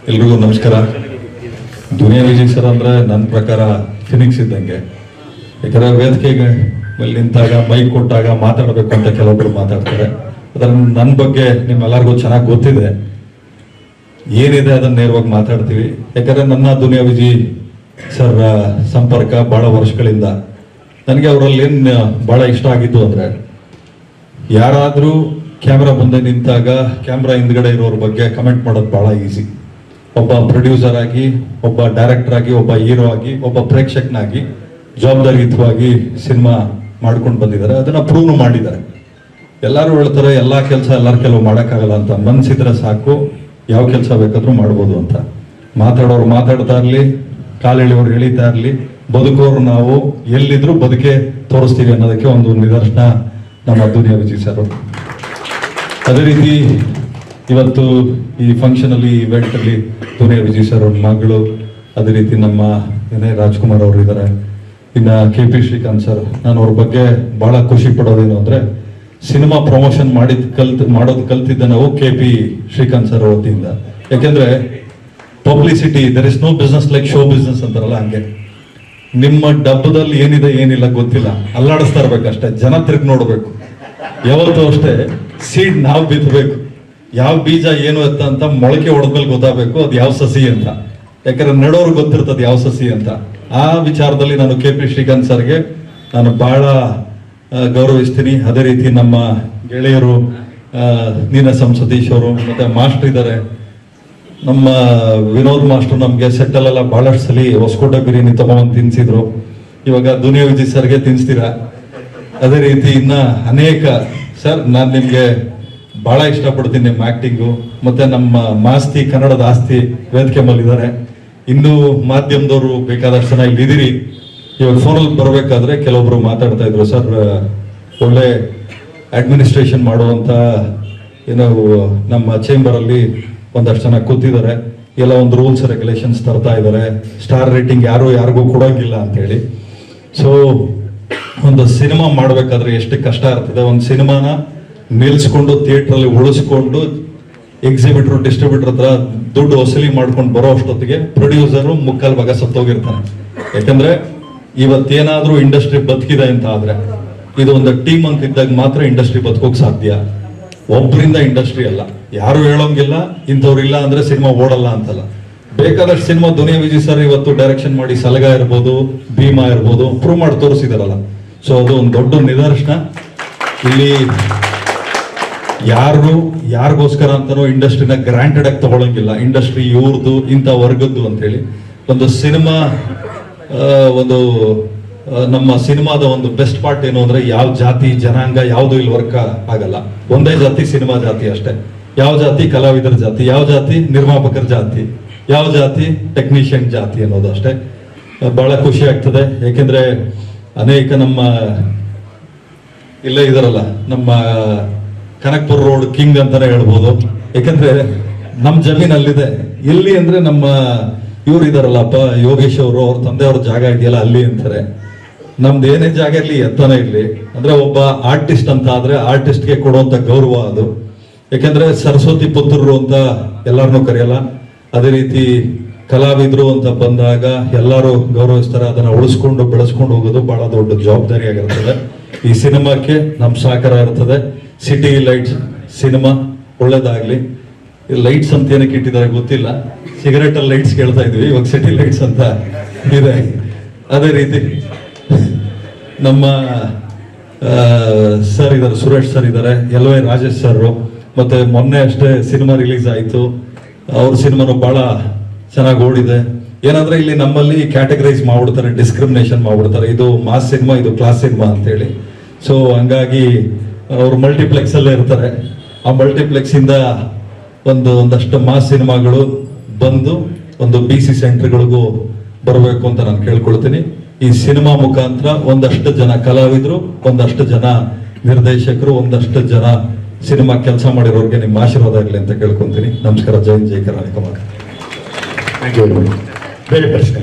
ಎಲ್ರಿಗೂ ನಮಸ್ಕಾರ. ದುನಿಯಾ ವಿಜಯ್ ಸರ್ ಅಂದ್ರೆ ನನ್ನ ಪ್ರಕಾರ ಫಿನಿಕ್ಸ್ ಇದ್ದಂಗೆ. ಯಾಕಂದ್ರೆ ವೇದಿಕೆಗೆ ಮೇಲೆ ನಿಂತಾಗ ಮೈಕ್ ಕೊಟ್ಟಾಗ ಮಾತಾಡಬೇಕು ಅಂತ ಕೆಲವೊಬ್ರು ಮಾತಾಡ್ತಾರೆ. ಅದರ ನನ್ನ ಬಗ್ಗೆ ನಿಮ್ಮೆಲ್ಲರಿಗೂ ಚೆನ್ನಾಗಿ ಗೊತ್ತಿದೆ, ಏನಿದೆ ಅದನ್ನ ನೇರವಾಗಿ ಮಾತಾಡ್ತೀವಿ. ಯಾಕಂದ್ರೆ ನನ್ನ ದುನಿಯಾ ವಿಜಯ್ ಸರ್ ಸಂಪರ್ಕ ಬಹಳ ವರ್ಷಗಳಿಂದ. ನನಗೆ ಅವರಲ್ಲಿ ಏನು ಬಹಳ ಇಷ್ಟ ಆಗಿದ್ದು ಅಂದ್ರೆ, ಯಾರಾದ್ರೂ ಕ್ಯಾಮ್ರಾ ಮುಂದೆ ನಿಂತಾಗ ಕ್ಯಾಮ್ರಾ ಹಿಂದ್ಗಡೆ ಇರೋರ ಬಗ್ಗೆ ಕಮೆಂಟ್ ಮಾಡೋದು ಬಹಳ ಈಸಿ. ಒಬ್ಬ ಪ್ರೊಡ್ಯೂಸರ್ ಆಗಿ, ಒಬ್ಬ ಡೈರೆಕ್ಟರ್ ಆಗಿ, ಒಬ್ಬ ಹೀರೋ ಆಗಿ, ಒಬ್ಬ ಪ್ರೇಕ್ಷಕನಾಗಿ ಜವಾಬ್ದಾರಿಯುತವಾಗಿ ಸಿನಿಮಾ ಮಾಡ್ಕೊಂಡು ಬಂದಿದ್ದಾರೆ. ಅದನ್ನ ಪ್ರೂವ್ ಮಾಡಿದ್ದಾರೆ. ಎಲ್ಲರೂ ಹೇಳ್ತಾರೆ ಎಲ್ಲಾ ಕೆಲಸ ಎಲ್ಲರ ಕೆಲವು ಮಾಡೋಕ್ಕಾಗಲ್ಲ ಅಂತ. ಮನ್ಸಿದ್ರೆ ಸಾಕು, ಯಾವ ಕೆಲಸ ಬೇಕಾದ್ರೂ ಮಾಡ್ಬೋದು ಅಂತ. ಮಾತಾಡೋರು ಮಾತಾಡ್ತಾ ಇರ್ಲಿ, ಕಾಲೆಳೆಯೋರು ಎಳಿತಾ ಇರ್ಲಿ, ಬದುಕೋರು ನಾವು ಎಲ್ಲಿದ್ರು ಬದುಕೆ ತೋರಿಸ್ತೀವಿ ಅನ್ನೋದಕ್ಕೆ ಒಂದು ನಿದರ್ಶನ ನಮ್ಮ ದುನಿಯಾ ವಿಜಯ್ ಸರ್. ಅದೇ ರೀತಿ ಇವತ್ತು ಈ ಫಂಕ್ಷನ್ ಅಲ್ಲಿ, ಇವೆಂಟ್ ಅಲ್ಲಿ ದುನಿಯಾ ವಿಜಯ್ ಸರ್ ಅವ್ರ ಮಗಳು, ಅದೇ ರೀತಿ ನಮ್ಮ ರಾಜ್ಕುಮಾರ್ ಅವರು ಇದ್ದಾರೆ, ಇನ್ನ KP ಶ್ರೀಕಾಂತ್ ಸರ್. ನಾನು ಅವ್ರ ಬಗ್ಗೆ ಬಹಳ ಖುಷಿ ಪಡೋದೇನು ಅಂದ್ರೆ, ಸಿನಿಮಾ ಪ್ರಮೋಷನ್ ಮಾಡೋದು ಕಲ್ತಿದ್ದ ನಾವು KP ಶ್ರೀಕಾಂತ್ ಸರ್ ವತಿಯಿಂದ. ಯಾಕೆಂದ್ರೆ publicity, there is no business like show business ಅಂತಾರಲ್ಲ, ಹಂಗೆ ನಿಮ್ಮ ಡಬ್ಬದಲ್ಲಿ ಏನಿದೆ ಏನಿಲ್ಲ ಗೊತ್ತಿಲ್ಲ, ಅಲ್ಲಾಡಿಸ್ತಾ ಇರ್ಬೇಕಷ್ಟೇ, ಜನ ತಿರುಗಿ ನೋಡ್ಬೇಕು. ಯಾವತ್ತೂ ಅಷ್ಟೇ ಸೀಡ್ ನಾವು ಬಿತ್ತಬೇಕು, ಯಾವ ಬೀಜ ಏನು ಅಂತ ಮೊಳಕೆ ಹೊಡೆದ್ಮೇಲೆ ಗೊತ್ತಾಗಬೇಕು ಅದು ಯಾವ ಸಸಿ ಅಂತ. ಯಾಕಂದ್ರೆ ನೆಡೋರ್ಗೆ ಗೊತ್ತಿರ್ತದೆ ಯಾವ ಸಸಿ ಅಂತ. ಆ ವಿಚಾರದಲ್ಲಿ ನಾನು KP ಶ್ರೀಕಾಂತ್ ಸರ್ಗೆ ನಾನು ಬಹಳ ಗೌರವಿಸ್ತೀನಿ. ಅದೇ ರೀತಿ ನಮ್ಮ ಗೆಳೆಯರು ನೀನಾಸಂ ಸತೀಶ್ ಅವರು, ಮತ್ತೆ ಮಾಸ್ಟರ್ ಇದ್ದಾರೆ, ನಮ್ಮ ವಿನೋದ್ ಮಾಸ್ಟರ್ ನಮ್ಗೆ ಸೆಟ್ಟಲ್ಲೆಲ್ಲ ಬಹಳಷ್ಟು ಸಲ ಹೊಸಕೋಟೆ ಬಿರಿಯಾನಿ ತಗೊಂಡ್ ತಿನ್ಸಿದ್ರು. ಇವಾಗ ದುನಿಯಾ ವಿಜಯ್ ಸರ್ಗೆ ತಿನ್ಸ್ತೀರಾ. ಅದೇ ರೀತಿ ಇನ್ನ ಅನೇಕ ಸರ್, ನಾನು ನಿಮ್ಗೆ ಬಹಳ ಇಷ್ಟಪಡ್ತೀನಿ ನಿಮ್ಮ ಆಕ್ಟಿಂಗು. ಮತ್ತೆ ನಮ್ಮ ಮಾಸ್ತಿ ಕನ್ನಡದ ಆಸ್ತಿ ವೇದಿಕೆ ಮೇಲಿದ್ದಾರೆ. ಇನ್ನೂ ಮಾಧ್ಯಮದವರು ಬೇಕಾದಷ್ಟು ಜನ ಇಲ್ಲಿ ಇದೀರಿ. ಇವಾಗ ಫೋನಲ್ಲಿ ಬರಬೇಕಾದ್ರೆ ಕೆಲವೊಬ್ರು ಮಾತಾಡ್ತಾ ಇದ್ರು, ಸರ್ ಒಳ್ಳೆ ಅಡ್ಮಿನಿಸ್ಟ್ರೇಷನ್ ಮಾಡುವಂತ ಏನೋ ನಮ್ಮ ಚೇಂಬರ್ ಅಲ್ಲಿ ಒಂದಷ್ಟು ಜನ ಕೂತಿದ್ದಾರೆ, ಎಲ್ಲ ಒಂದು ರೂಲ್ಸ್ ರೆಗ್ಯುಲೇಷನ್ಸ್ ತರ್ತಾ ಇದ್ದಾರೆ, ಸ್ಟಾರ್ ರೇಟಿಂಗ್ ಯಾರಿಗೂ ಕೊಡೋಂಗಿಲ್ಲ ಅಂತ ಹೇಳಿ. ಸೊ ಒಂದು ಸಿನಿಮಾ ಮಾಡ್ಬೇಕಾದ್ರೆ ಎಷ್ಟು ಕಷ್ಟ ಇರ್ತದೆ. ಒಂದು ಸಿನಿಮಾನ ನಿಲ್ಸ್ಕೊಂಡು ಥಿಯೇಟರ್ ಅಲ್ಲಿ ಉಳಿಸ್ಕೊಂಡು ಎಕ್ಸಿಬಿಟರ್ ಡಿಸ್ಟ್ರಿಬ್ಯೂಟರ್ ಹತ್ರ ದುಡ್ಡು ವಸೂಲಿ ಮಾಡ್ಕೊಂಡು ಬರೋ ಅಷ್ಟೊತ್ತಿಗೆ ಪ್ರೊಡ್ಯೂಸರು ಮುಕ್ಕಾಲ್ ಭಾಗ ಸತ್ತೋಗಿರ್ತಾನೆ. ಯಾಕಂದ್ರೆ ಇವತ್ತೇನಾದ್ರೂ ಇಂಡಸ್ಟ್ರಿ ಬದುಕಿದೆ ಅಂತ ಆದ್ರೆ, ಇದು ಒಂದು ಟೀಮ್ ಅಂತ ಇದ್ದಾಗ ಮಾತ್ರ ಇಂಡಸ್ಟ್ರಿ ಬದುಕೋಕ್ ಸಾಧ್ಯ. ಒಬ್ಬರಿಂದ ಇಂಡಸ್ಟ್ರಿ ಅಲ್ಲ, ಯಾರು ಹೇಳೋಂಗಿಲ್ಲ ಇಂಥವ್ರು ಇಲ್ಲ ಅಂದ್ರೆ ಸಿನಿಮಾ ಓಡಲ್ಲ ಅಂತಲ್ಲ. ಬೇಕಾದಷ್ಟು ಸಿನಿಮಾ ದುನಿಯಾ ವಿಜಯ್ ಸರ್ ಇವತ್ತು ಡೈರೆಕ್ಷನ್ ಮಾಡಿ, ಸಲಗ ಇರ್ಬೋದು, ಭೀಮಾ ಇರ್ಬೋದು, ಪ್ರೂವ್ ಮಾಡಿ ತೋರಿಸಿದಾರಲ್ಲ. ಸೊ ಅದು ಒಂದು ದೊಡ್ಡ ನಿದರ್ಶನ. ಇಲ್ಲಿ ಯಾರಿಗೋಸ್ಕರ ಅಂತಾನೋ ಇಂಡಸ್ಟ್ರಿನ ಗ್ರಾಂಟೆಡ್ ಆಗಿ ತಗೊಳಂಗಿಲ್ಲ. ಇಂಡಸ್ಟ್ರಿ ಇವ್ರದ್ದು, ಇಂಥ ವರ್ಗದ್ದು ಅಂತ ಹೇಳಿ. ಒಂದು ಸಿನಿಮಾ, ಒಂದು ನಮ್ಮ ಸಿನಿಮಾದ ಒಂದು ಬೆಸ್ಟ್ ಪಾರ್ಟ್ ಏನು ಅಂದ್ರೆ, ಯಾವ ಜಾತಿ ಜನಾಂಗ ಯಾವುದು ಇಲ್ಲಿ ವರ್ಕ್ ಆಗಲ್ಲ. ಒಂದೇ ಜಾತಿ ಸಿನಿಮಾ ಜಾತಿ ಅಷ್ಟೇ. ಯಾವ ಜಾತಿ ಕಲಾವಿದರ ಜಾತಿ, ಯಾವ ಜಾತಿ ನಿರ್ಮಾಪಕರ ಜಾತಿ, ಯಾವ ಜಾತಿ ಟೆಕ್ನಿಷಿಯನ್ ಜಾತಿ ಅನ್ನೋದು ಅಷ್ಟೇ. ಬಹಳ ಖುಷಿ ಆಗ್ತದೆ. ಯಾಕೆಂದ್ರೆ ಅನೇಕ ನಮ್ಮ ಇಲ್ಲೇ ಇದಾರಲ್ಲ, ನಮ್ಮ ಕನಕ್ಪುರ ರೋಡ್ ಕಿಂಗ್ ಅಂತಾನೆ ಹೇಳ್ಬೋದು. ಯಾಕಂದ್ರೆ ನಮ್ ಜಮೀನ್ ಅಲ್ಲಿದೆ. ಎಲ್ಲಿ ಅಂದ್ರೆ ನಮ್ಮ ಇವ್ರು ಇದಾರಲ್ಲಪ್ಪ, ಯೋಗೇಶ್ ಅವರು, ಅವ್ರ ತಂದೆಯವ್ರ ಜಾಗ ಇದೆಯಲ್ಲ ಅಲ್ಲಿ ಅಂತಾರೆ. ನಮ್ದು ಏನೇ ಜಾಗ ಇರ್ಲಿ, ಎತ್ತನೇ ಇರ್ಲಿ, ಅಂದ್ರೆ ಒಬ್ಬ ಆರ್ಟಿಸ್ಟ್ ಅಂತ ಆದ್ರೆ ಆರ್ಟಿಸ್ಟ್ಗೆ ಕೊಡುವಂತ ಗೌರವ ಅದು. ಯಾಕಂದ್ರೆ ಸರಸ್ವತಿ ಪುತ್ರರು ಅಂತ ಎಲ್ಲಾರನ್ನೂ ಕರೆಯಲ್ಲ. ಅದೇ ರೀತಿ ಕಲಾವಿದ್ರು ಅಂತ ಬಂದಾಗ ಎಲ್ಲರೂ ಗೌರವಿಸ್ತಾರೆ. ಅದನ್ನ ಉಳಿಸ್ಕೊಂಡು ಬೆಳೆಸ್ಕೊಂಡು ಹೋಗೋದು ಬಹಳ ದೊಡ್ಡ ಜವಾಬ್ದಾರಿಯಾಗಿರ್ತದೆ. ಈ ಸಿನಿಮಾಕ್ಕೆ ನಮ್ ಸಹಕಾರ ಇರ್ತದೆ. ಸಿಟಿ ಲೈಟ್ಸ್ ಸಿನಿಮಾ ಒಳ್ಳೇದಾಗ್ಲಿ. ಲೈಟ್ಸ್ ಅಂತ ಏನಕ್ಕೆ ಇಟ್ಟಿದ್ದಾರೆ ಗೊತ್ತಿಲ್ಲ, ಸಿಗರೇಟ್ ಅಲ್ಲಿ ಲೈಟ್ಸ್ ಕೇಳ್ತಾ ಇದ್ವಿ, ಇವಾಗ ಸಿಟಿ ಲೈಟ್ಸ್ ಅಂತ ಇದೆ. ಅದೇ ರೀತಿ ನಮ್ಮ ಸರ್ ಇದ್ದಾರೆ, ಸುರೇಶ್ ಸರ್ ಇದ್ದಾರೆ, LY ರಾಜೇಶ್ ಸರ್, ಮತ್ತೆ ಮೊನ್ನೆ ಅಷ್ಟೇ ಸಿನಿಮಾ ರಿಲೀಸ್ ಆಯ್ತು. ಅವ್ರ ಸಿನಿಮಾನು ಬಹಳ ಚೆನ್ನಾಗಿ ಓಡಿದೆ. ಏನಂದ್ರೆ ಇಲ್ಲಿ ನಮ್ಮಲ್ಲಿ ಕ್ಯಾಟಗರೈಸ್ ಮಾಡ್ಬಿಡ್ತಾರೆ, ಡಿಸ್ಕ್ರಿಮಿನೇಷನ್ ಮಾಡ್ಬಿಡ್ತಾರೆ, ಇದು ಮಾಸ್ ಸಿನಿಮಾ, ಇದು ಕ್ಲಾಸ್ ಸಿನಿಮಾ ಅಂತೇಳಿ. ಸೊ ಹಂಗಾಗಿ ಅವ್ರು ಮಲ್ಟಿಪ್ಲೆಕ್ಸ್ ಅಲ್ಲೇ ಇರ್ತಾರೆ. ಆ ಮಲ್ಟಿಪ್ಲೆಕ್ಸ್ ಇಂದ ಒಂದಷ್ಟು ಮಾಸ್ ಸಿನಿಮಾಗಳು ಬಂದು ಒಂದು BC ಸೆಂಟರ್ಗಳಿಗೂ ಬರಬೇಕು ಅಂತ ನಾನು ಕೇಳ್ಕೊಳ್ತೀನಿ. ಈ ಸಿನಿಮಾ ಮುಖಾಂತರ ಒಂದಷ್ಟು ಜನ ಕಲಾವಿದರು, ಒಂದಷ್ಟು ಜನ ನಿರ್ದೇಶಕರು, ಒಂದಷ್ಟು ಜನ ಸಿನಿಮಾ ಕೆಲಸ ಮಾಡಿರೋರಿಗೆ ನಿಮ್ಮ ಆಶೀರ್ವಾದ ಆಗಲಿ ಅಂತ ಕೇಳ್ಕೊಂತೀನಿ. ನಮಸ್ಕಾರ. ಜೈ ಕರ್ನಾಟಕ. ಬೇರೆ ಪ್ರಶ್ನೆ